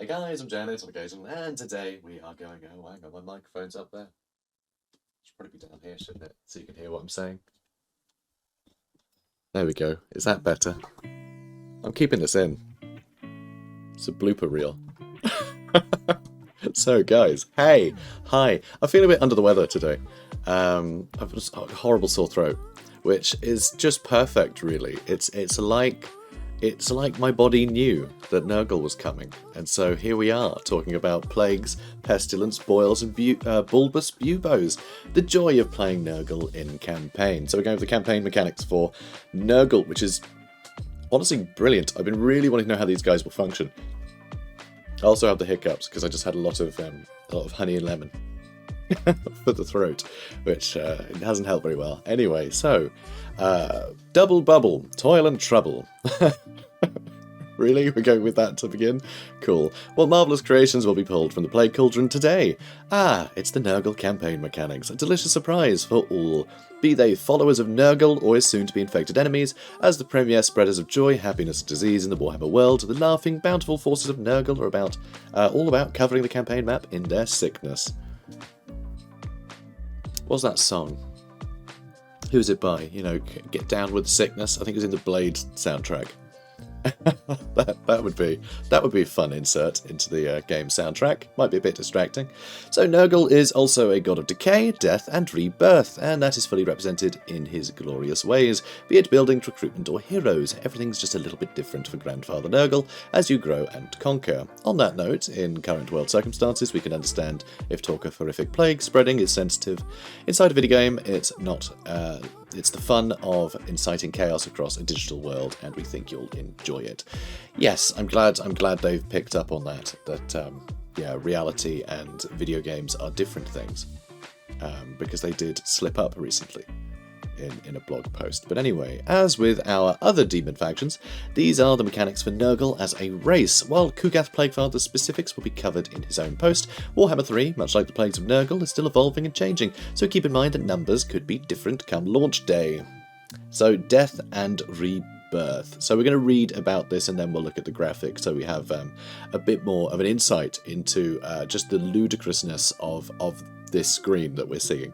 Hey guys, I'm JanetOnOccasion, and today we are going. Oh, hang on, my microphone's up there. Should probably be down here, shouldn't it? So you can hear what I'm saying. There we go. Is that better? I'm keeping this in. It's a blooper reel. So, guys, hey, hi. I feel a bit under the weather today. I've just a horrible sore throat, which is just perfect, really. It's like my body knew that Nurgle was coming, and so here we are talking about plagues, pestilence, boils, and bulbous buboes. The joy of playing Nurgle in campaign. So we're going over the campaign mechanics for Nurgle, which is honestly brilliant. I've been really wanting to know how these guys will function. I also have the hiccups because I just had a lot of honey and lemon for the throat, which it hasn't helped very well. Anyway, so double bubble, toil and trouble. Really? We're going with that to begin? Cool. What marvellous creations will be pulled from the Plague Cauldron today? Ah, it's the Nurgle campaign mechanics, a delicious surprise for all, be they followers of Nurgle or his soon-to-be infected enemies, as the premier spreaders of joy, happiness, and disease in the Warhammer world, the laughing, bountiful forces of Nurgle are all about covering the campaign map in their sickness. What's that song? Who's it by? You know, Get Down with Sickness? I think it was in the Blade soundtrack. that would be a fun insert into the game soundtrack. Might be a bit distracting. So Nurgle is also a god of decay, death, and rebirth, and that is fully represented in his glorious ways. Be it building, recruitment, or heroes, everything's just a little bit different for Grandfather Nurgle as you grow and conquer. On that note, in current world circumstances, we can understand if talk of horrific plague spreading is sensitive. Inside a video game, it's not. It's the fun of inciting chaos across a digital world, and we think you'll enjoy it. Yes, I'm glad they've picked up on that. That reality and video games are different things, because they did slip up recently in a blog post. But anyway, as with our other demon factions, these are the mechanics for Nurgle as a race. While Kugath Plaguefather's specifics will be covered in his own post, Warhammer 3, much like the Plagues of Nurgle, is still evolving and changing, so keep in mind that numbers could be different come launch day. So, death and rebirth. So we're going to read about this and then we'll look at the graphic, so we have a bit more of an insight into just the ludicrousness of this screen that we're seeing.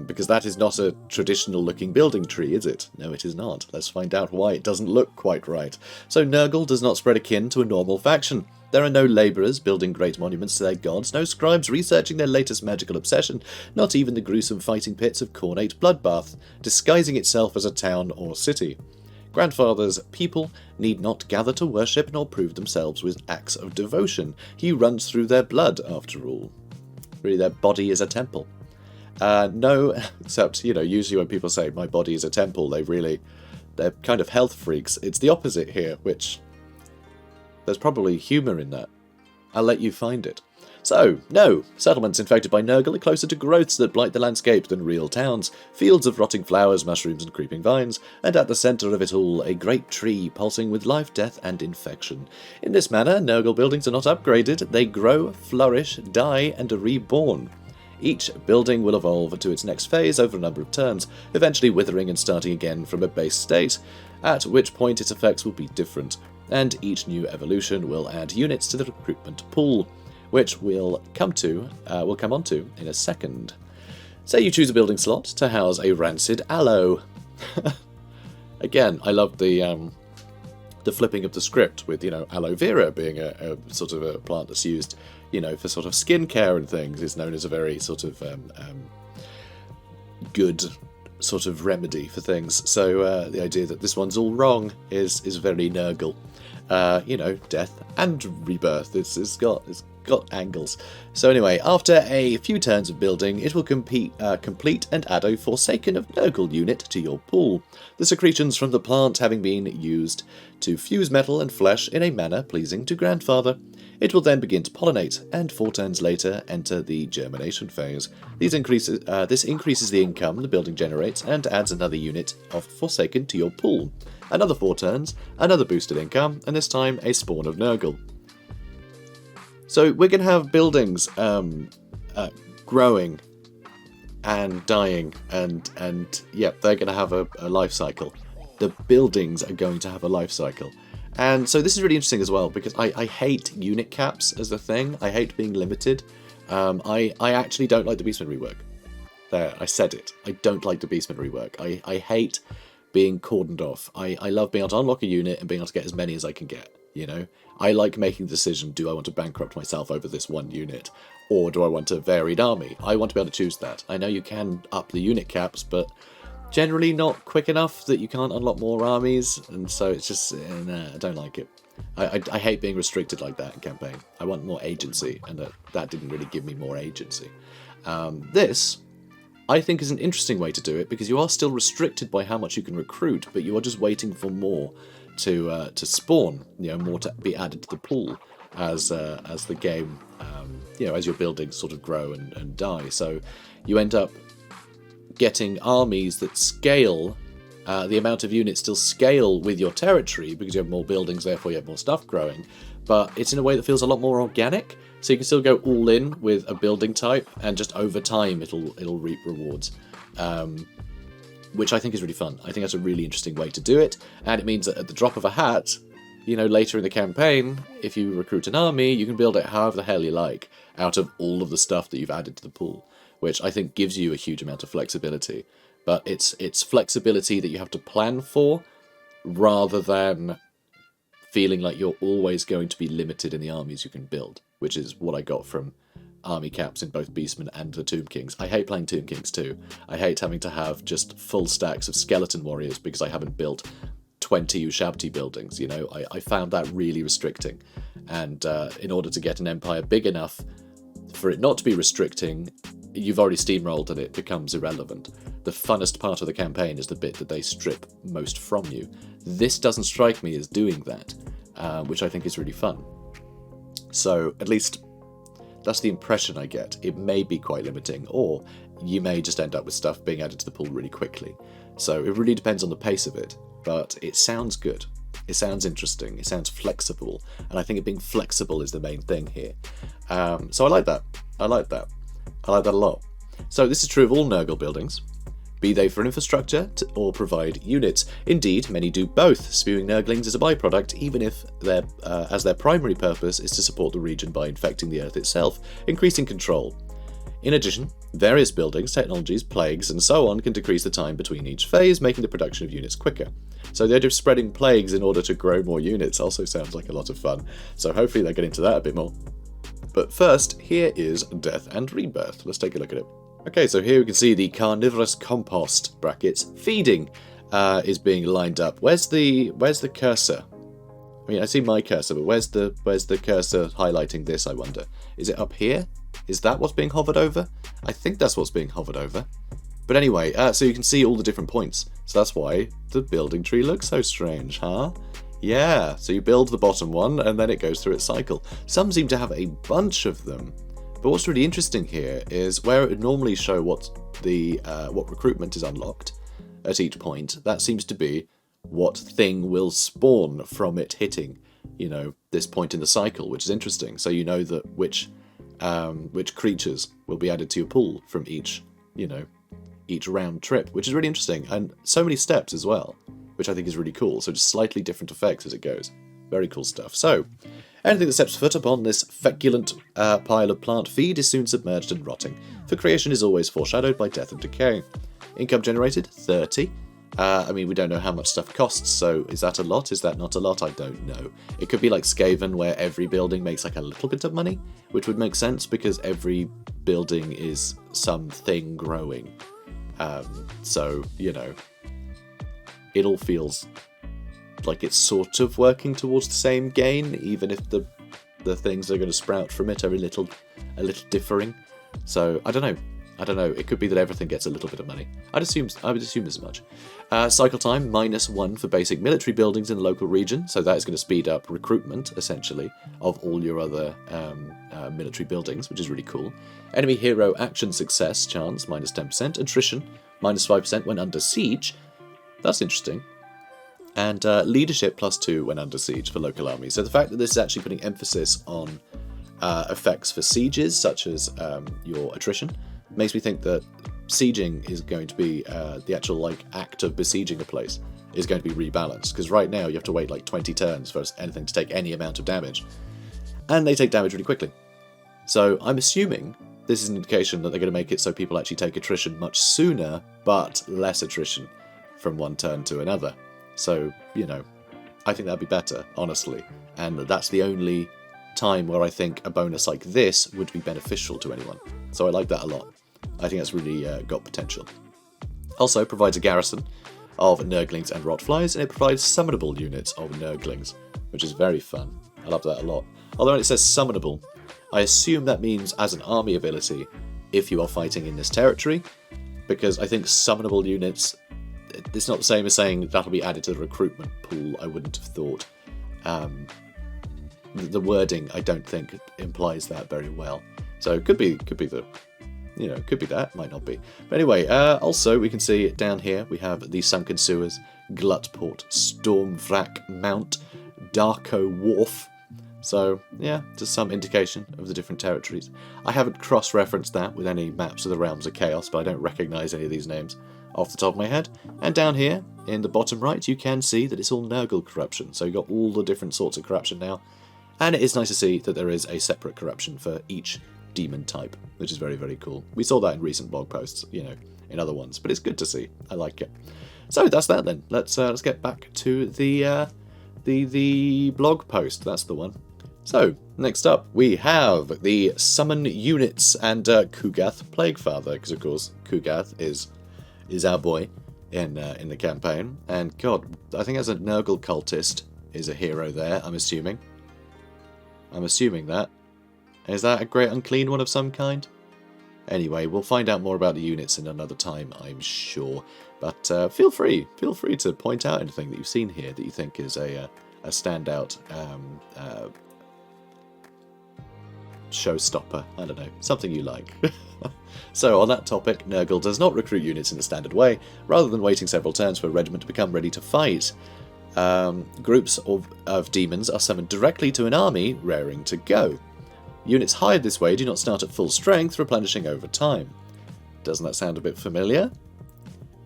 Because that is not a traditional looking building tree, is it? No, it is not. Let's find out why it doesn't look quite right. So Nurgle does not spread akin to a normal faction. There are no labourers building great monuments to their gods, no scribes researching their latest magical obsession, not even the gruesome fighting pits of Cornate Bloodbath, disguising itself as a town or city. Grandfather's people need not gather to worship nor prove themselves with acts of devotion. He runs through their blood, after all. Really, their body is a temple. No, except, usually when people say, my body is a temple, they're kind of health freaks. It's the opposite here, which there's probably humour in that. I'll let you find it. So, no, settlements infected by Nurgle are closer to growths that blight the landscape than real towns, fields of rotting flowers, mushrooms and creeping vines, and at the centre of it all, a great tree pulsing with life, death and infection. In this manner, Nurgle buildings are not upgraded, they grow, flourish, die and are reborn. Each building will evolve to its next phase over a number of turns, eventually withering and starting again from a base state, at which point its effects will be different, and each new evolution will add units to the recruitment pool, which we'll come onto in a second. Say you choose a building slot to house a rancid aloe. Again, I love the flipping of the script with, aloe vera being a sort of a plant that's used, for sort of skincare and things, is known as a very sort of good sort of remedy for things. So the idea that this one's all wrong is very Nurgle. Death and rebirth. It's got angles. So anyway, after a few turns of building, it will complete and add a Forsaken of Nurgle unit to your pool. The secretions from the plant having been used to fuse metal and flesh in a manner pleasing to Grandfather. It will then begin to pollinate, and 4 turns later enter the germination phase. This increases the income the building generates and adds another unit of Forsaken to your pool. Another 4 turns, another boosted income, and this time a spawn of Nurgle. So we're going to have buildings growing and dying, and yep, they're going to have a life cycle. The buildings are going to have a life cycle. And so this is really interesting as well, because I hate unit caps as a thing. I hate being limited. I actually don't like the Beastman rework. There, I said it. I don't like the Beastman rework. I hate being cordoned off. I love being able to unlock a unit and being able to get as many as I can get, you know? I like making the decision, do I want to bankrupt myself over this one unit, or do I want a varied army? I want to be able to choose that. I know you can up the unit caps, but generally not quick enough that you can't unlock more armies, and so it's just, nah, I don't like it. I hate being restricted like that in campaign. I want more agency, and that didn't really give me more agency. This, I think, is an interesting way to do it, because you are still restricted by how much you can recruit, but you are just waiting for more to spawn, you know, more to be added to the pool as the game, you know, as your buildings sort of grow and die. So you end up getting armies that scale, the amount of units still scale with your territory, because you have more buildings, therefore you have more stuff growing, but it's in a way that feels a lot more organic. So you can still go all in with a building type, and just over time it'll reap rewards, which I think is really fun. I think that's a really interesting way to do it, and it means that at the drop of a hat, you know, later in the campaign, if you recruit an army, you can build it however the hell you like out of all of the stuff that you've added to the pool, which I think gives you a huge amount of flexibility. But it's flexibility that you have to plan for, rather than feeling like you're always going to be limited in the armies you can build, which is what I got from army caps in both Beastmen and the Tomb Kings. I hate playing Tomb Kings too. I hate having to have just full stacks of skeleton warriors because I haven't built 20 Ushabti buildings, you know. I found that really restricting, and in order to get an empire big enough for it not to be restricting, you've already steamrolled and it becomes irrelevant. The funnest part of the campaign is the bit that they strip most from you. This doesn't strike me as doing that, which I think is really fun. So at least that's the impression I get. It may be quite limiting, or you may just end up with stuff being added to the pool really quickly. So it really depends on the pace of it, but it sounds good. It sounds interesting, it sounds flexible, and I think it being flexible is the main thing here. So I like that. I like that a lot. So this is true of all Nurgle buildings, be they for infrastructure or provide units. Indeed, many do both, spewing Nurglings as a byproduct, even if as their primary purpose is to support the region by infecting the Earth itself, increasing control. In addition, various buildings, technologies, plagues, and so on can decrease the time between each phase, making the production of units quicker. So the idea of spreading plagues in order to grow more units also sounds like a lot of fun, so hopefully they'll get into that a bit more. But first, here is Death and Rebirth. Let's take a look at it. Okay, so here we can see the carnivorous compost, brackets, feeding, is being lined up. Where's the cursor? I mean, I see my cursor, but where's the cursor highlighting this, I wonder? Is it up here? Is that what's being hovered over? I think that's what's being hovered over. But anyway, so you can see all the different points. So that's why the building tree looks so strange, huh? Yeah, so you build the bottom one, and then it goes through its cycle. Some seem to have a bunch of them. But what's really interesting here is where it would normally show what recruitment is unlocked at each point, that seems to be what thing will spawn from it hitting, you know, this point in the cycle, which is interesting. So you know that which creatures will be added to your pool from each, you know, each round trip, which is really interesting, and so many steps as well, which I think is really cool. So just slightly different effects as it goes. Very cool stuff. So anything that steps foot upon this feculent pile of plant feed is soon submerged and rotting, for creation is always foreshadowed by death and decay. Income generated, 30. I mean, we don't know how much stuff costs, so is that a lot? Is that not a lot? I don't know. It could be like Skaven, where every building makes like a little bit of money, which would make sense because every building is something growing. So, you know, it all feels like it's sort of working towards the same gain, even if the things that are going to sprout from it are a little differing. So I don't know. It could be that everything gets a little bit of money. I would assume as much. Cycle time -1 for basic military buildings in the local region, so that is going to speed up recruitment essentially of all your other military buildings, which is really cool. Enemy hero action success chance -10%, attrition -5% when under siege. That's interesting. And leadership +2 when under siege for local armies. So the fact that this is actually putting emphasis on effects for sieges, such as your attrition, makes me think that sieging is going to be the actual like act of besieging a place, is going to be rebalanced, because right now you have to wait like 20 turns for anything to take any amount of damage. And they take damage really quickly. So I'm assuming this is an indication that they're going to make it so people actually take attrition much sooner, but less attrition from one turn to another. So, you know, I think that'd be better, honestly. And that's the only time where I think a bonus like this would be beneficial to anyone. So I like that a lot. I think that's really got potential. Also provides a garrison of Nurglings and Rotflies, and it provides summonable units of Nurglings, which is very fun. I love that a lot. Although when it says summonable, I assume that means as an army ability if you are fighting in this territory, because I think summonable units, it's not the same as saying that'll be added to the recruitment pool, I wouldn't have thought. The wording, I don't think, implies that very well. So it could be the, you know, could be that, might not be. But anyway, also we can see down here we have the Sunken Sewers, Glutport, Stormvrak Mount, Darko Wharf. So yeah, just some indication of the different territories. I haven't cross-referenced that with any maps of the Realms of Chaos, but I don't recognise any of these names off the top of my head. And down here, in the bottom right, you can see that it's all Nurgle corruption. So you've got all the different sorts of corruption now. And it is nice to see that there is a separate corruption for each demon type, which is very, very cool. We saw that in recent blog posts, you know, in other ones, but it's good to see. I like it. So that's that then. Let's get back to the blog post. That's the one. So next up we have the summon units and Kugath Plaguefather, because of course Kugath is our boy in the campaign, and God, I think as a Nurgle cultist is a hero there. I'm assuming that. Is that a great unclean one of some kind? Anyway, we'll find out more about the units in another time, I'm sure. But feel free to point out anything that you've seen here that you think is a standout showstopper. I don't know, something you like. So on that topic, Nurgle does not recruit units in the standard way. Rather than waiting several turns for a regiment to become ready to fight, groups of demons are summoned directly to an army raring to go. Units hired this way do not start at full strength, replenishing over time. Doesn't that sound a bit familiar?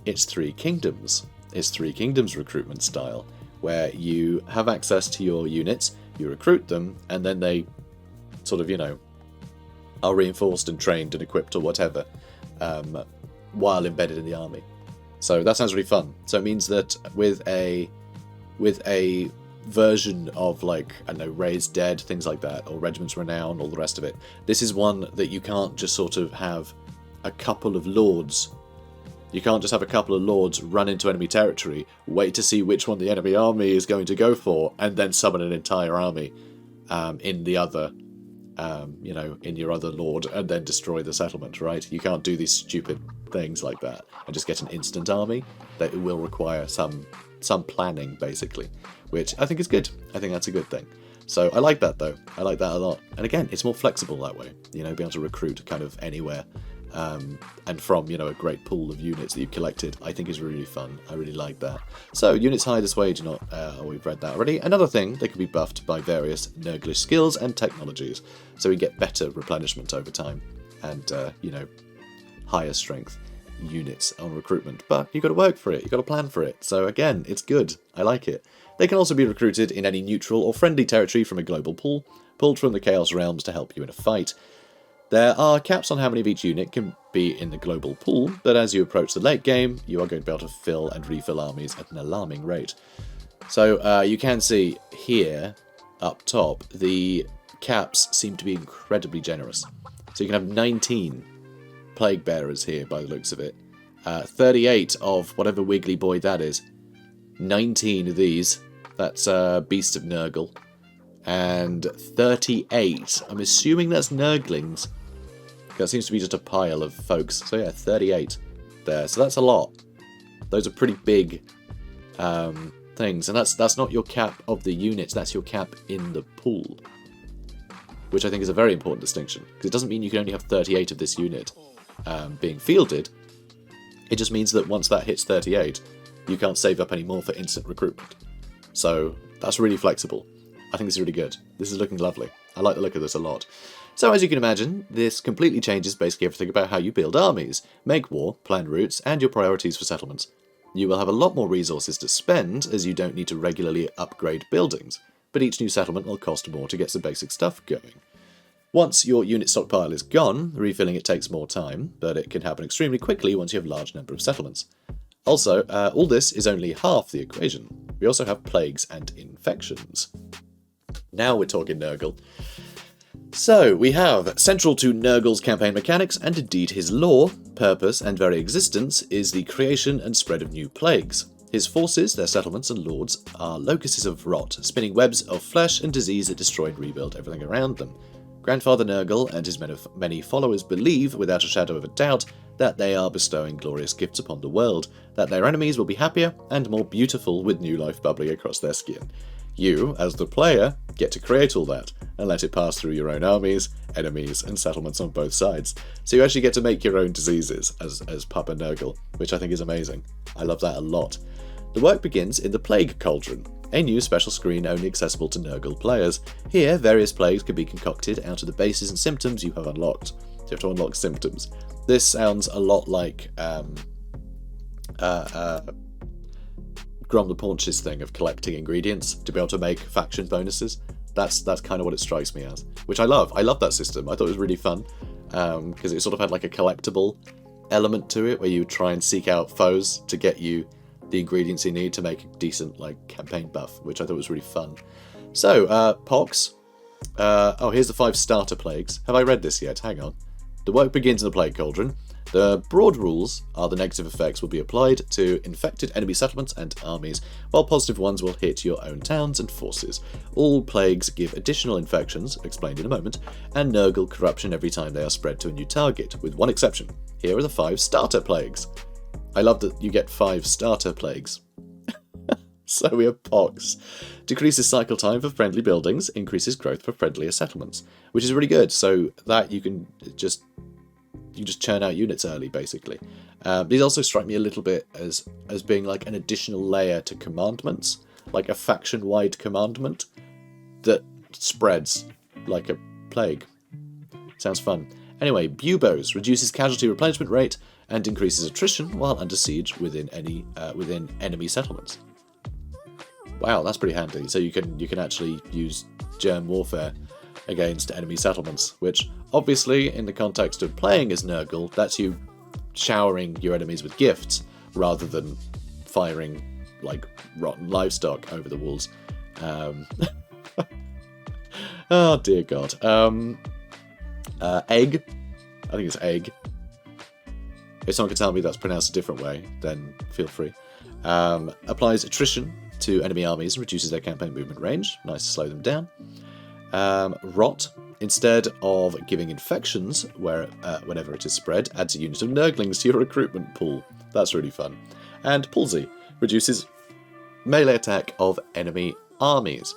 It's Three Kingdoms. It's Three Kingdoms recruitment style, where you have access to your units, you recruit them, and then they sort of, you know, are reinforced and trained and equipped or whatever while embedded in the army. So that sounds really fun. So it means that with a version of, like, I don't know, Raised Dead, things like that, or Regiment's Renown, all the rest of it, this is one that you can't just sort of have a couple of lords. You can't just have a couple of lords run into enemy territory, wait to see which one the enemy army is going to go for, and then summon an entire army in the other, you know, in your other lord, and then destroy the settlement, right? You can't do these stupid things like that and just get an instant army. That it will require some planning, basically, which I think is good. I think that's a good thing. So I like that, though. I like that a lot. And again, it's more flexible that way. You know, be able to recruit kind of anywhere. And from, you know, a great pool of units that you've collected, I think is really fun. I really like that. So, units hired this way do not, we've read that already. Another thing, they can be buffed by various Nurglish skills and technologies, so we get better replenishment over time, and, you know, higher strength units on recruitment. But you've got to work for it, you've got to plan for it. So again, it's good. I like it. They can also be recruited in any neutral or friendly territory from a global pool, pulled from the Chaos Realms to help you in a fight. There are caps on how many of each unit can be in the global pool, but as you approach the late game, you are going to be able to fill and refill armies at an alarming rate. So you can see here, up top, the caps seem to be incredibly generous. So you can have 19 Plague Bearers here, by the looks of it. 38 of whatever wiggly boy that is. 19 of these. That's Beast of Nurgle. And 38, I'm assuming that's Nurglings. That seems to be just a pile of folks. So yeah, 38 there. So that's a lot. Those are pretty big things. And that's not your cap of the units, that's your cap in the pool. Which I think is a very important distinction. Because it doesn't mean you can only have 38 of this unit being fielded. It just means that once that hits 38, you can't save up any more for instant recruitment. So that's really flexible. I think this is really good. This is looking lovely. I like the look of this a lot. So as you can imagine, this completely changes basically everything about how you build armies, make war, plan routes, and your priorities for settlements. You will have a lot more resources to spend, as you don't need to regularly upgrade buildings, but each new settlement will cost more to get some basic stuff going. Once your unit stockpile is gone, refilling it takes more time, but it can happen extremely quickly once you have a large number of settlements. Also, all this is only half the equation. We also have plagues and infections. Now we're talking Nurgle. So, we have, central to Nurgle's campaign mechanics, and indeed his lore, purpose, and very existence, is the creation and spread of new plagues. His forces, their settlements and lords, are locusts of rot, spinning webs of flesh and disease that destroy and rebuild everything around them. Grandfather Nurgle and his many followers believe, without a shadow of a doubt, that they are bestowing glorious gifts upon the world, that their enemies will be happier and more beautiful with new life bubbling across their skin. You, as the player, get to create all that, and let it pass through your own armies, enemies, and settlements on both sides. So you actually get to make your own diseases as Papa Nurgle, which I think is amazing. I love that a lot. The work begins in the Plague Cauldron, a new special screen only accessible to Nurgle players. Here, various plagues can be concocted out of the bases and symptoms you have unlocked. So you have to unlock symptoms. This sounds a lot like Grom the Paunch's thing of collecting ingredients to be able to make faction bonuses. That's kind of what it strikes me as, which I love. I love that system. I thought it was really fun because it sort of had like a collectible element to it where you would try and seek out foes to get you the ingredients you need to make a decent like campaign buff, which I thought was really fun. So, Pox. Oh, here's the 5 starter plagues. Have I read this yet? Hang on. The work begins in the Plague Cauldron. The broad rules are the negative effects will be applied to infected enemy settlements and armies, while positive ones will hit your own towns and forces. All plagues give additional infections, explained in a moment, and Nurgle corruption every time they are spread to a new target, with one exception. Here are the 5 starter plagues. I love that you get 5 starter plagues. So we have Pox. Decreases cycle time for friendly buildings, increases growth for friendlier settlements, which is really good, so that you can just churn out units early, basically. These also strike me a little bit as being like an additional layer to commandments, like a faction-wide commandment that spreads like a plague. Sounds fun. Anyway, Buboes reduces casualty replenishment rate and increases attrition while under siege within enemy settlements. Wow, that's pretty handy. So you can actually use germ warfare against enemy settlements, which obviously in the context of playing as Nurgle, that's you showering your enemies with gifts rather than firing like rotten livestock over the walls. Oh dear God. Egg. I think it's egg. If someone can tell me that's pronounced a different way, then feel free. Applies attrition to enemy armies and reduces their campaign movement range. Nice to slow them down. Rot, instead of giving infections whenever it is spread, adds a unit of Nurglings to your recruitment pool. That's really fun. And Palsy reduces melee attack of enemy armies.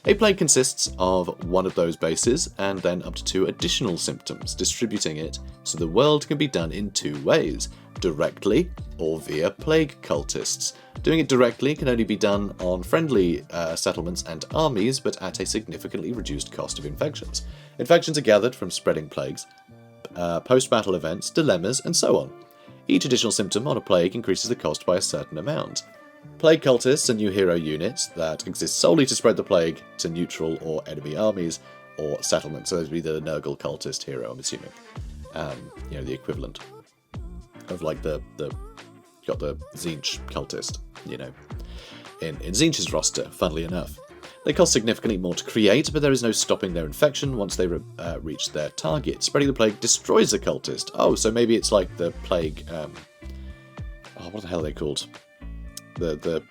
A plague consists of one of those bases and then up to 2 additional symptoms, distributing it so the world can be done in 2 ways, directly or via plague cultists. Doing it directly can only be done on friendly settlements and armies, but at a significantly reduced cost of infections. Infections are gathered from spreading plagues, post-battle events, dilemmas, and so on. Each additional symptom on a plague increases the cost by a certain amount. Plague cultists are new hero units that exist solely to spread the plague to neutral or enemy armies or settlements. So those would be the Nurgle cultist hero, I'm assuming. The equivalent of like the got the Tzeentch cultist, in Tzeentch's roster, funnily enough. They cost significantly more to create, but there is no stopping their infection once they reach their target. Spreading the plague destroys the cultist. Oh, so maybe it's like the plague... what the hell are they called? I can't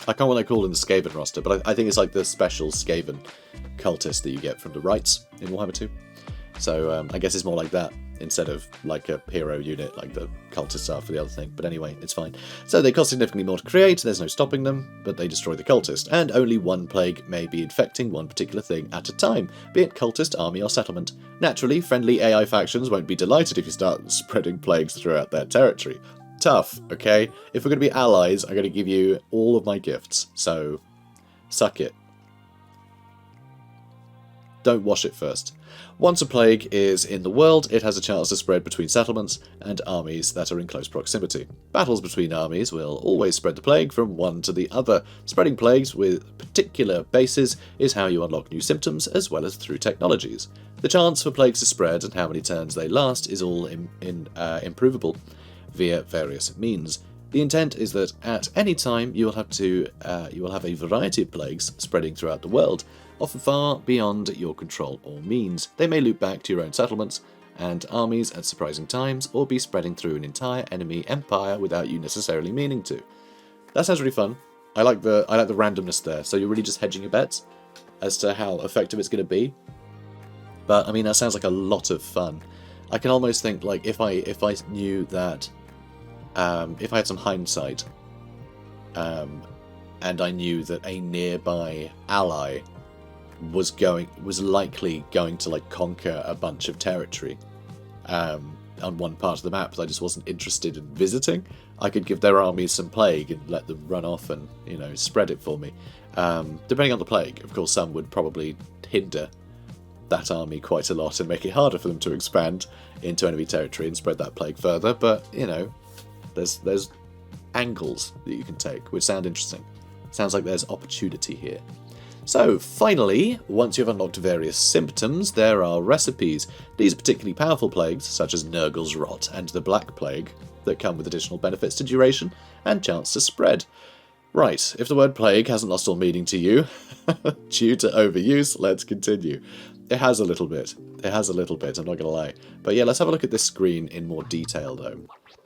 remember what they're called in the Skaven roster, but I think it's like the special Skaven cultist that you get from the Rites in Warhammer 2. So I guess it's more like that, instead of like a hero unit like the cultists are for the other thing. But anyway, it's fine. So they cost significantly more to create, there's no stopping them, but they destroy the cultist, and only one plague may be infecting one particular thing at a time, be it cultist, army, or settlement. Naturally, friendly AI factions won't be delighted if you start spreading plagues throughout their territory. Tough, okay? If we're going to be allies, I'm going to give you all of my gifts, so suck it. don't wash it first. Once a plague is in the world, it has a chance to spread between settlements and armies that are in close proximity. Battles between armies will always spread the plague from one to the other. Spreading plagues with particular bases is how you unlock new symptoms, as well as through technologies. The chance for plagues to spread and how many turns they last is all improvable via various means. The intent is that at any time you will have a variety of plagues spreading throughout the world, often far beyond your control or means. They may loop back to your own settlements and armies at surprising times, or be spreading through an entire enemy empire without you necessarily meaning to. That sounds really fun. I like the randomness there. So you're really just hedging your bets as to how effective it's going to be. But I mean, that sounds like a lot of fun. I can almost think, like, if I knew that, if I had some hindsight, and I knew that a nearby ally was likely going to, like, conquer a bunch of territory on one part of the map that I just wasn't interested in visiting, I could give their armies some plague and let them run off and, you know, spread it for me. Depending on the plague, of course, some would probably hinder that army quite a lot and make it harder for them to expand into enemy territory and spread that plague further, but, you know, there's angles that you can take, which sound interesting. Sounds like there's opportunity here. So, finally, once you've unlocked various symptoms, there are recipes. These are particularly powerful plagues, such as Nurgle's Rot and the Black Plague, that come with additional benefits to duration and chance to spread. Right, if the word plague hasn't lost all meaning to you, due to overuse, let's continue. It has a little bit. It has a little bit, I'm not going to lie. But yeah, let's have a look at this screen in more detail, though.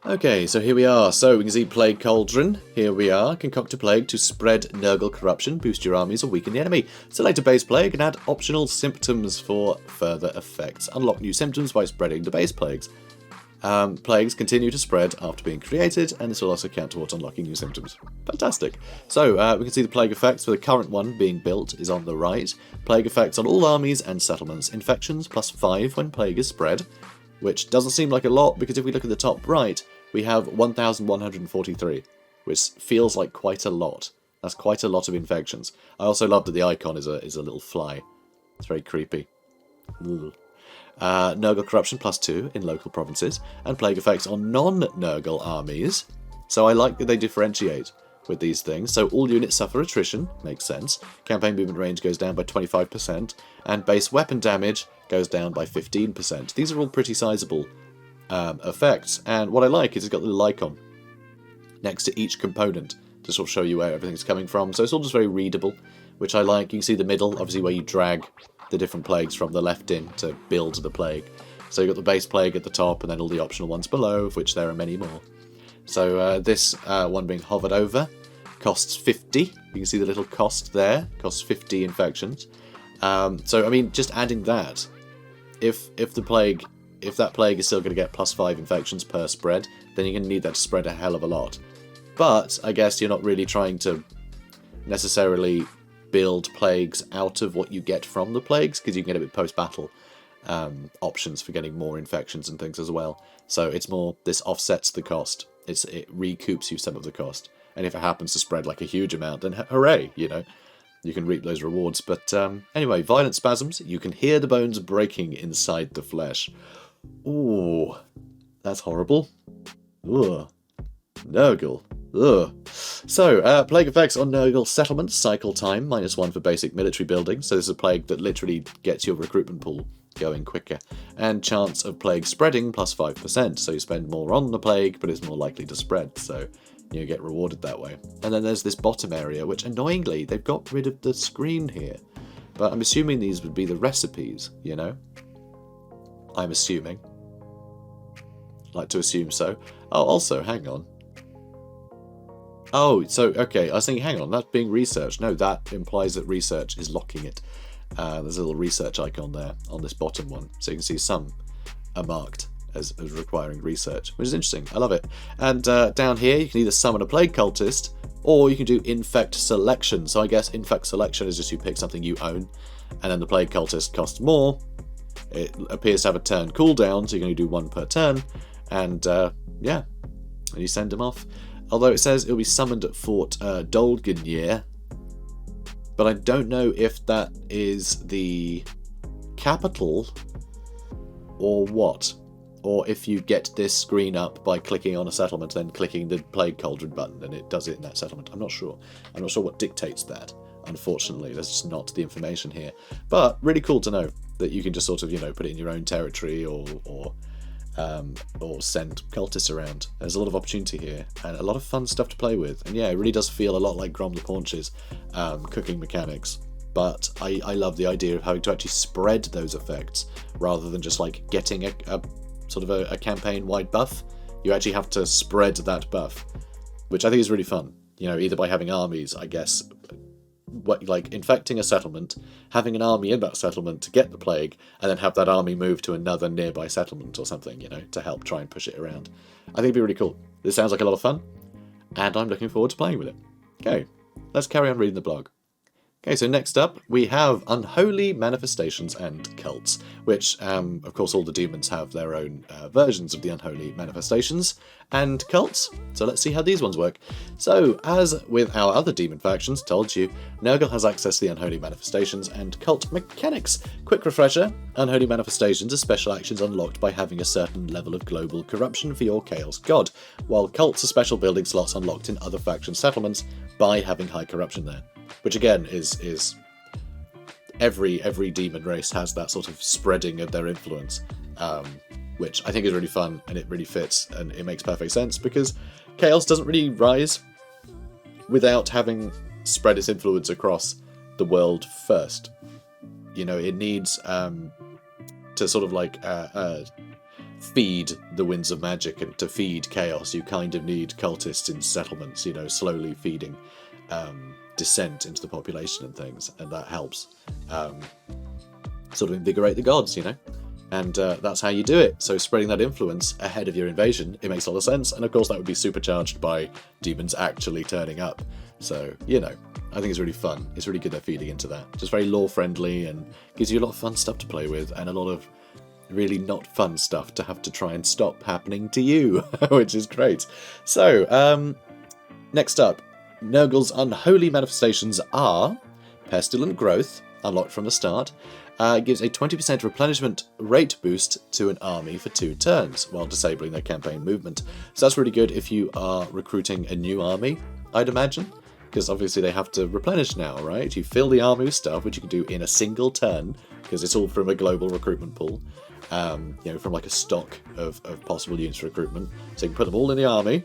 Okay, so here we are. So we can see Plague Cauldron. Here we are. Concoct a plague to spread Nurgle corruption, boost your armies, or weaken the enemy. Select a base plague and add optional symptoms for further effects. Unlock new symptoms by spreading the base plagues. Plagues continue to spread after being created, and this will also count towards unlocking new symptoms. Fantastic. So, we can see the plague effects for the current one being built is on the right. Plague effects on all armies and settlements. Infections +5 when plague is spread, which doesn't seem like a lot, because if we look at the top right, we have 1,143, which feels like quite a lot. That's quite a lot of infections. I also love that the icon is a little fly. It's very creepy. Ugh. Nurgle corruption +2 in local provinces, and plague effects on non-Nurgle armies. So I like that they differentiate with these things. So all units suffer attrition, makes sense. Campaign movement range goes down by 25%, and base weapon damage goes down by 15%. These are all pretty sizable effects, and what I like is it's got the little icon next to each component to sort of show you where everything's coming from. So it's all just very readable, which I like. You can see the middle, obviously, where you drag the different plagues from the left in to build the plague. So you've got the base plague at the top, and then all the optional ones below, of which there are many more. So this one being hovered over costs 50. You can see the little cost there. Costs 50 infections. So I mean, just adding that, if that plague is still going to get +5 infections per spread, then you're going to need that to spread a hell of a lot. But I guess you're not really trying to necessarily build plagues out of what you get from the plagues, because you can get a bit post-battle options for getting more infections and things as well. So it's more, this offsets the cost. It recoups you some of the cost. And if it happens to spread like a huge amount, then hooray, you know, you can reap those rewards. But anyway, violent spasms. You can hear the bones breaking inside the flesh. Ooh, that's horrible. Ugh. Nurgle. Ugh. So, plague effects on Nurgle settlements. Cycle time, -1 for basic military building. So this is a plague that literally gets your recruitment pool going quicker. And chance of plague spreading +5%. So you spend more on the plague, but it's more likely to spread. So you get rewarded that way. And then there's this bottom area, which annoyingly, they've got rid of the screen here. But I'm assuming these would be the recipes, you know? I'm assuming. Like to assume so. Oh, also, hang on. Oh, so, okay, I was thinking, hang on, that's being researched. No, that implies that research is locking it. There's a little research icon there on this bottom one. So you can see some are marked as requiring research, which is interesting. I love it. And down here, you can either summon a plague cultist, or you can do infect selection. So I guess infect selection is just you pick something you own, and then the plague cultist costs more. It appears to have a turn cooldown, so you can only do one per turn. And yeah, and you send them off. Although it says it'll be summoned at Fort Dolgenir, but I don't know if that is the capital or what? Or if you get this screen up by clicking on a settlement, then clicking the Plague Cauldron button, and it does it in that settlement. I'm not sure. I'm not sure what dictates that. Unfortunately, there's just not the information here. But really cool to know that you can just sort of, put it in your own territory or send cultists around. There's a lot of opportunity here and a lot of fun stuff to play with. And yeah, it really does feel a lot like Grom the Paunch's cooking mechanics. But I love the idea of having to actually spread those effects rather than just like getting a sort of a campaign-wide buff. You actually have to spread that buff, which I think is really fun. Either by having armies, I guess, like infecting a settlement, having an army in that settlement to get the plague, and then have that army move to another nearby settlement or something, to help try and push it around. I think it'd be really cool. This sounds like a lot of fun, and I'm looking forward to playing with it. Okay, let's carry on reading the blog. Okay, so next up we have Unholy Manifestations and Cults, which, of course, all the demons have their own versions of the Unholy Manifestations and Cults, so let's see how these ones work. So, as with our other demon factions, told you, Nurgle has access to the Unholy Manifestations and Cult mechanics. Quick refresher, Unholy Manifestations are special actions unlocked by having a certain level of global corruption for your Chaos God, while Cults are special building slots unlocked in other faction settlements by having high corruption there. Which again is every demon race has that sort of spreading of their influence, which I think is really fun, and it really fits, and it makes perfect sense because Chaos doesn't really rise without having spread its influence across the world first. It needs to sort of like feed the winds of magic, and to feed Chaos you kind of need cultists in settlements, slowly feeding descent into the population and things, and that helps sort of invigorate the gods, and that's how you do it. So spreading that influence ahead of your invasion, it makes a lot of sense, and of course that would be supercharged by demons actually turning up. So I think it's really fun. It's really good they're feeding into that. Just very lore friendly and gives you a lot of fun stuff to play with, and a lot of really not fun stuff to have to try and stop happening to you, which is great. So next up, Nurgle's Unholy Manifestations are Pestilent Growth, unlocked from the start. Gives a 20% replenishment rate boost to an army for 2 turns, while disabling their campaign movement. So that's really good if you are recruiting a new army, I'd imagine, because obviously they have to replenish now, right? You fill the army with stuff, which you can do in a single turn, because it's all from a global recruitment pool, from like a stock of possible units for recruitment. So you can put them all in the army,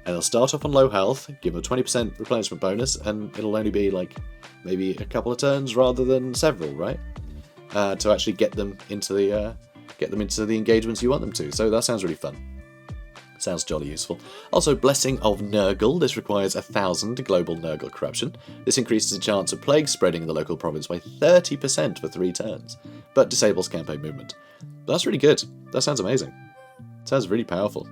and they'll start off on low health, give them a 20% replenishment bonus, and it'll only be like maybe a couple of turns rather than several, right? To actually get them into the engagements you want them to. So that sounds really fun. Sounds jolly useful. Also, Blessing of Nurgle. This requires 1,000 global Nurgle corruption. This increases the chance of plague spreading in the local province by 30% for 3 turns, but disables campaign movement. But that's really good. That sounds amazing. Sounds really powerful.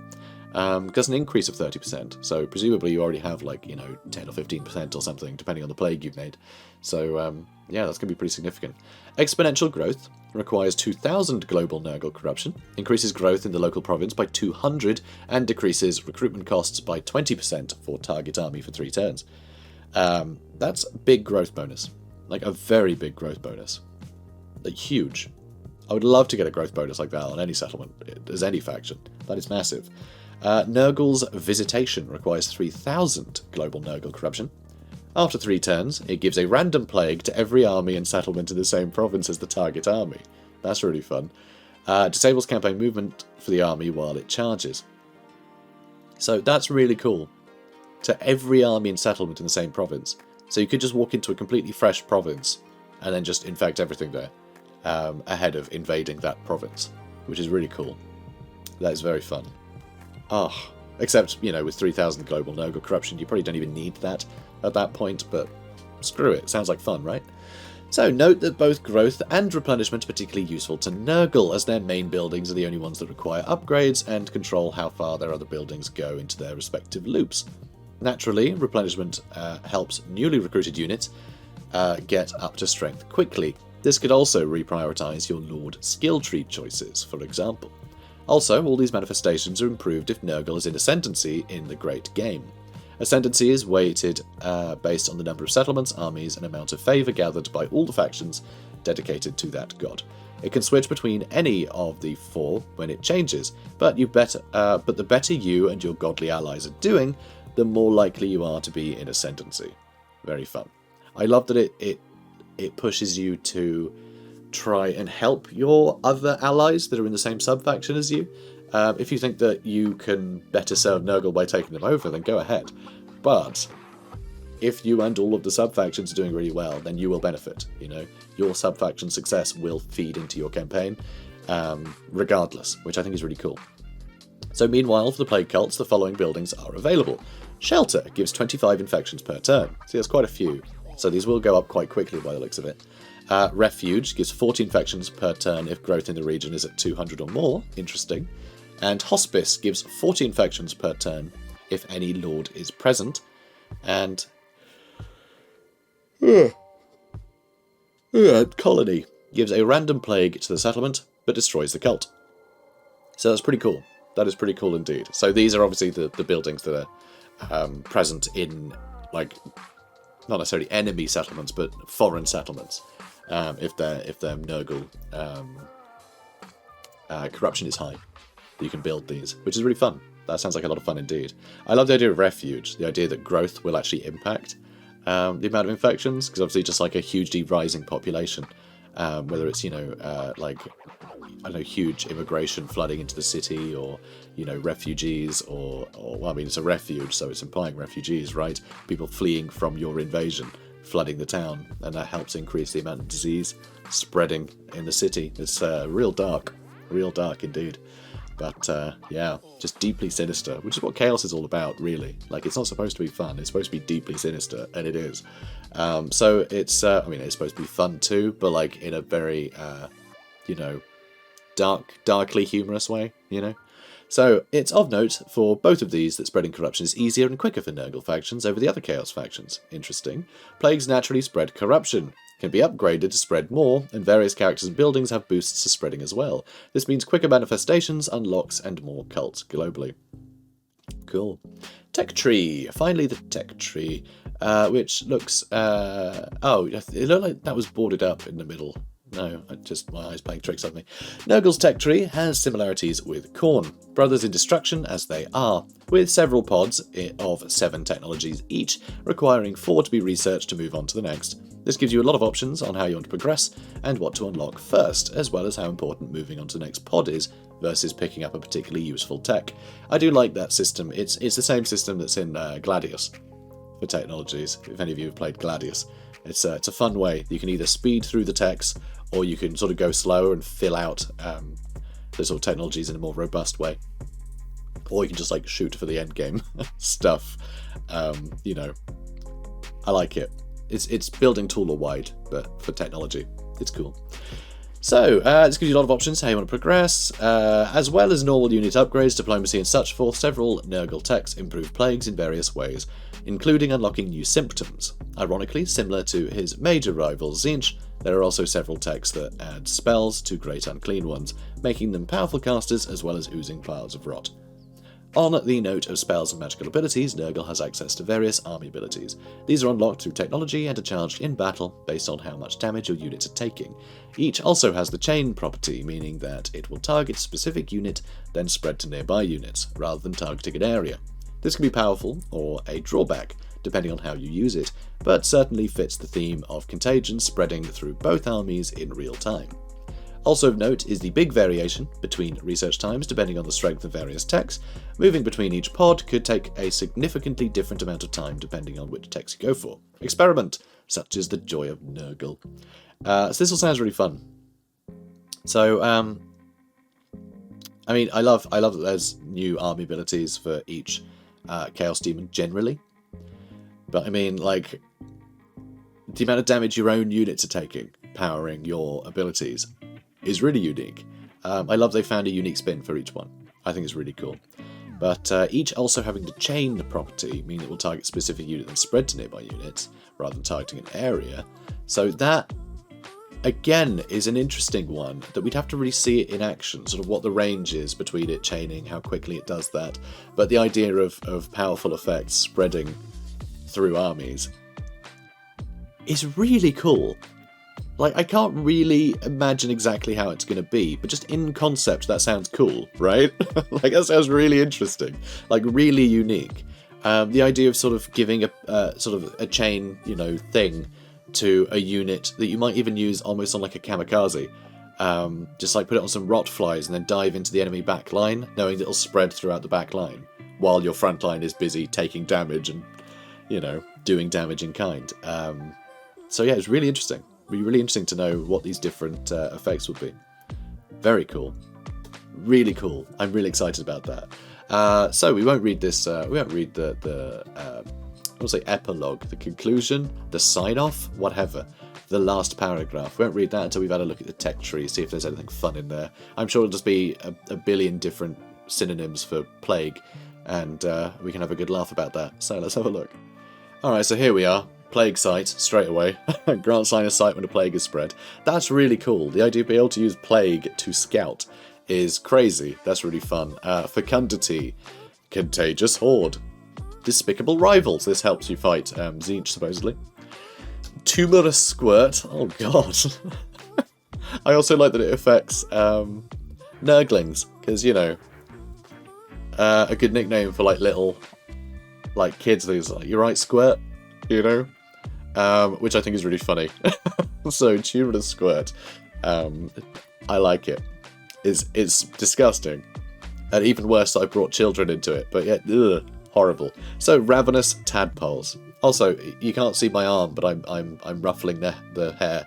Because an increase of 30%, so presumably you already have 10 or 15% or something, depending on the plague you've made. So yeah, that's going to be pretty significant. Exponential Growth requires 2,000 global Nurgle corruption, increases growth in the local province by 200, and decreases recruitment costs by 20% for target army for 3 turns. That's a big growth bonus, like a very big growth bonus, huge. I would love to get a growth bonus like that on any settlement, as any faction. That is massive. Nurgle's Visitation requires 3,000 global Nurgle corruption. After 3 turns, it gives a random plague to every army and settlement in the same province as the target army. That's really fun. Disables campaign movement for the army while it charges. So that's really cool. To every army and settlement in the same province. So you could just walk into a completely fresh province and then just infect everything there ahead of invading that province, which is really cool. That is very fun. Except, with 3,000 global Nurgle corruption, you probably don't even need that at that point, but screw it, sounds like fun, right? So note that both growth and replenishment are particularly useful to Nurgle, as their main buildings are the only ones that require upgrades and control how far their other buildings go into their respective loops. Naturally, replenishment helps newly recruited units get up to strength quickly. This could also reprioritise your Lord skill tree choices, for example. Also, all these manifestations are improved if Nurgle is in Ascendancy in the Great Game. Ascendancy is weighted based on the number of settlements, armies, and amount of favour gathered by all the factions dedicated to that god. It can switch between any of the 4 when it changes, but the better you and your godly allies are doing, the more likely you are to be in ascendancy. Very fun. I love that it pushes you to try and help your other allies that are in the same sub-faction as you. If you think that you can better serve Nurgle by taking them over, then go ahead. But if you and all of the sub-factions are doing really well, then you will benefit. You know, your sub-faction success will feed into your campaign, regardless, which I think is really cool. So meanwhile, for the Plague Cults, the following buildings are available. Shelter gives 25 infections per turn. See, that's quite a few. So these will go up quite quickly by the looks of it. Refuge gives 40 infections per turn if growth in the region is at 200 or more. Interesting. And Hospice gives 40 infections per turn if any lord is present. And Colony gives a random plague to the settlement, but destroys the cult. So that's pretty cool. That is pretty cool indeed. So these are obviously the buildings that are present in, like, not necessarily enemy settlements, but foreign settlements. If their Nurgle corruption is high, you can build these, which is really fun. That sounds like a lot of fun indeed. I love the idea of refuge, the idea that growth will actually impact the amount of infections, because obviously just like a hugely rising population, whether it's, you know, like, I don't know, huge immigration flooding into the city, or, you know, refugees, or well, I mean, it's a refuge, so it's implying refugees, right? People fleeing from your invasion, flooding the town, and that helps increase the amount of disease spreading in the city. It's real dark indeed. But yeah, just deeply sinister, which is what Chaos is all about, really. Like, it's not supposed to be fun, it's supposed to be deeply sinister, and it is. So it's, I mean, it's supposed to be fun too, but like in a very, you know, darkly humorous way, you know? So it's of note for both of these that spreading corruption is easier and quicker for Nurgle factions over the other Chaos factions. Interesting. Plagues naturally spread corruption, can be upgraded to spread more, and various characters and buildings have boosts to spreading as well. This means quicker manifestations, unlocks, and more cults globally. Cool. Tech tree. Finally, the tech tree, which looks... oh, it looked like that was boarded up in the middle. No, my eyes playing tricks on me. Nurgle's tech tree has similarities with Khorne, brothers in destruction as they are, with several pods of 7 technologies each, requiring 4 to be researched to move on to the next. This gives you a lot of options on how you want to progress and what to unlock first, as well as how important moving on to the next pod is versus picking up a particularly useful tech. I do like that system. It's the same system that's in Gladius for technologies, if any of you have played Gladius. It's a fun way. You can either speed through the techs, or you can sort of go slower and fill out the sort of technologies in a more robust way. Or you can just like shoot for the end game stuff. You know, I like it. It's building taller wide, but for technology. It's cool. So, this gives you a lot of options how you want to progress, as well as normal unit upgrades, diplomacy and such forth. Several Nurgle techs improve plagues in various ways, including unlocking new symptoms. Ironically, similar to his major rival Tzeentch, there are also several techs that add spells to Great Unclean Ones, making them powerful casters as well as oozing piles of rot. On the note of spells and magical abilities, Nurgle has access to various army abilities. These are unlocked through technology and are charged in battle based on how much damage your units are taking. Each also has the chain property, meaning that it will target a specific unit, then spread to nearby units, rather than targeting an area. This can be powerful, or a drawback, depending on how you use it, but certainly fits the theme of contagion spreading through both armies in real time. Also of note is the big variation between research times depending on the strength of various techs. Moving between each pod could take a significantly different amount of time depending on which techs you go for. Experiment! Such is the joy of Nurgle. So this all sounds really fun. So, I mean, I love that there's new army abilities for each Chaos Demon generally. But I mean, like, the amount of damage your own units are taking, powering your abilities, is really unique. I love they found a unique spin for each one. I think it's really cool. But each also having the chain property, meaning it will target specific units and spread to nearby units, rather than targeting an area. So that, again, is an interesting one, that we'd have to really see it in action, sort of what the range is between it chaining, how quickly it does that. But the idea of powerful effects spreading through armies is really cool. Like, I can't really imagine exactly how it's going to be, but just in concept, that sounds cool, right? Like, that sounds really interesting. Like, really unique. The idea of sort of giving a chain, you know, thing to a unit that you might even use almost on like a kamikaze. Just like put it on some rot flies and then dive into the enemy back line, knowing that it'll spread throughout the back line, while your front line is busy taking damage and, you know, doing damage in kind. So yeah, it's really interesting. It'd be really interesting to know what these different effects would be. Very cool. Really cool. I'm really excited about that. So we won't read this. We won't read the I'll say epilogue, the conclusion, the sign-off, whatever. The last paragraph. We won't read that until we've had a look at the tech tree, see if there's anything fun in there. I'm sure it'll just be a billion different synonyms for plague, and we can have a good laugh about that. So let's have a look. Alright, so here we are. Plague site, straight away. Grant line of sight when a plague is spread. That's really cool. The idea of being able to use plague to scout is crazy. That's really fun. Fecundity. Contagious horde. Despicable rivals. This helps you fight Tzeentch, supposedly. Tumorous squirt. Oh god. I also like that it affects Nurglings, because, you know, a good nickname for like little like kids who's like, "You right, squirt?" You know? Which I think is really funny. So, tumorous squirt. I like it. It's disgusting. And even worse, I brought children into it, but yeah, ugh, horrible. So, ravenous tadpoles. Also, you can't see my arm, but I'm ruffling the hair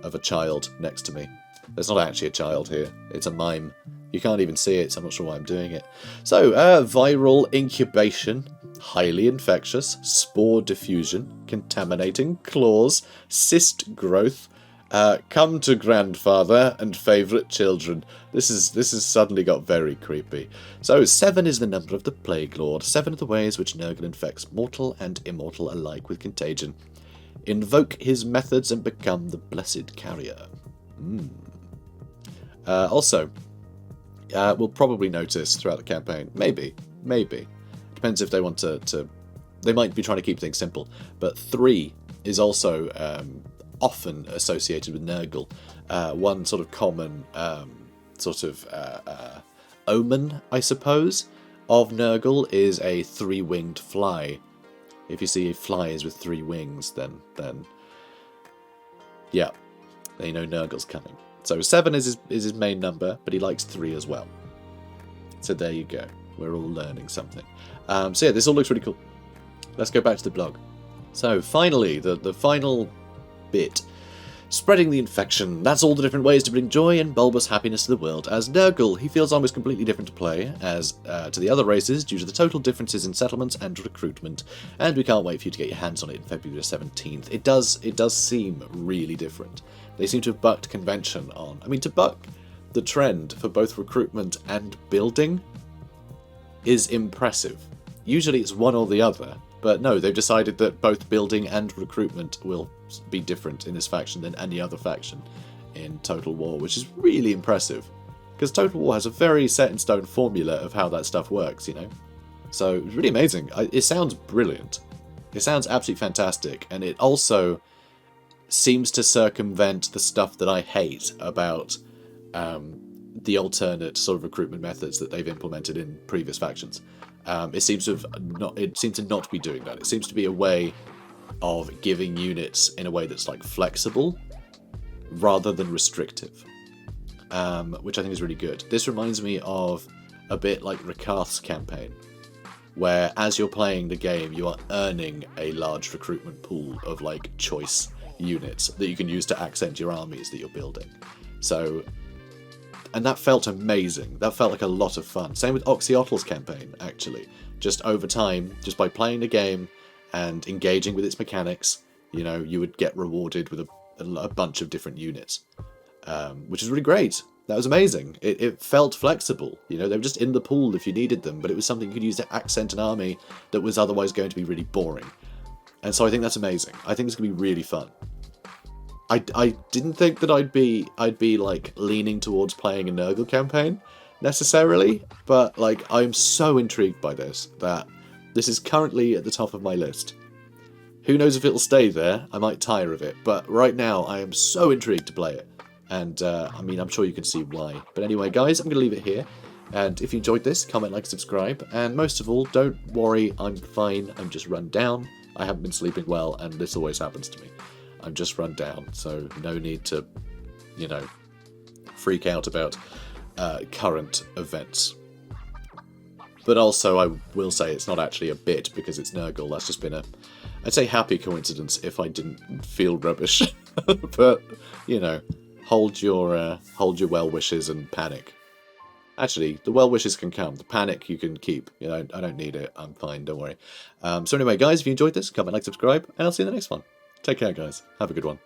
of a child next to me. There's not actually a child here. It's a mime. You can't even see it, so I'm not sure why I'm doing it. So, viral incubation, highly infectious, spore diffusion, contaminating, claws, cyst growth, come to grandfather and favourite children. This has suddenly got very creepy. So 7 is the number of the Plague Lord, 7 of the ways which Nurgle infects mortal and immortal alike with contagion. Invoke his methods and become the blessed carrier. Also, we'll probably notice throughout the campaign, maybe, depends if they want to they might be trying to keep things simple, but 3 is also often associated with Nurgle. One sort of common omen, I suppose, of Nurgle is a 3-winged fly. If you see flies with 3 wings, then yeah, then you know Nurgle's coming. So 7 is his main number, but he likes 3 as well. So there you go. We're all learning something. So yeah, this all looks really cool. Let's go back to the blog. So finally, the final bit. Spreading the infection. That's all the different ways to bring joy and bulbous happiness to the world. As Nurgle, he feels almost completely different to play as to the other races due to the total differences in settlements and recruitment. And we can't wait for you to get your hands on it in February 17th. It does seem really different. They seem to have bucked convention on... I mean, to buck the trend for both recruitment and building is impressive. Usually it's one or the other, but no, they've decided that both building and recruitment will be different in this faction than any other faction in Total War, which is really impressive. Because Total War has a very set-in-stone formula of how that stuff works, you know? So, it's really amazing. It sounds brilliant. It sounds absolutely fantastic, and it also seems to circumvent the stuff that I hate about the alternate sort of recruitment methods that they've implemented in previous factions. It seems to not be doing that. It seems to be a way of giving units in a way that's like flexible rather than restrictive, which I think is really good. This reminds me of a bit like Rakath's campaign, where as you're playing the game, you are earning a large recruitment pool of like choice units that you can use to accent your armies that you're building. So, and that felt amazing. That felt like a lot of fun. Same with Oxyotl's campaign, actually. Just over time, just by playing the game and engaging with its mechanics, you know, you would get rewarded with a bunch of different units, which is really great. That was amazing. It felt flexible. You know, they were just in the pool if you needed them, but it was something you could use to accent an army that was otherwise going to be really boring. And so I think that's amazing. I think it's going to be really fun. I didn't think that I'd be like leaning towards playing a Nurgle campaign necessarily, but like I'm so intrigued by this that this is currently at the top of my list. Who knows if it'll stay there? I might tire of it, but right now I am so intrigued to play it. And, I mean, I'm sure you can see why. But anyway, guys, I'm going to leave it here. And if you enjoyed this, comment, like, subscribe. And most of all, don't worry, I'm fine. I'm just run down. I haven't been sleeping well, and this always happens to me. I'm just run down, so no need to, you know, freak out about current events. But also, I will say it's not actually a bit, because it's Nurgle. That's just been a, I'd say, happy coincidence if I didn't feel rubbish. But, you know, hold your well wishes and panic. Actually, the well wishes can come. The panic you can keep. You know, I don't need it. I'm fine. Don't worry. So anyway, guys, if you enjoyed this, comment, like, subscribe, and I'll see you in the next one. Take care, guys. Have a good one.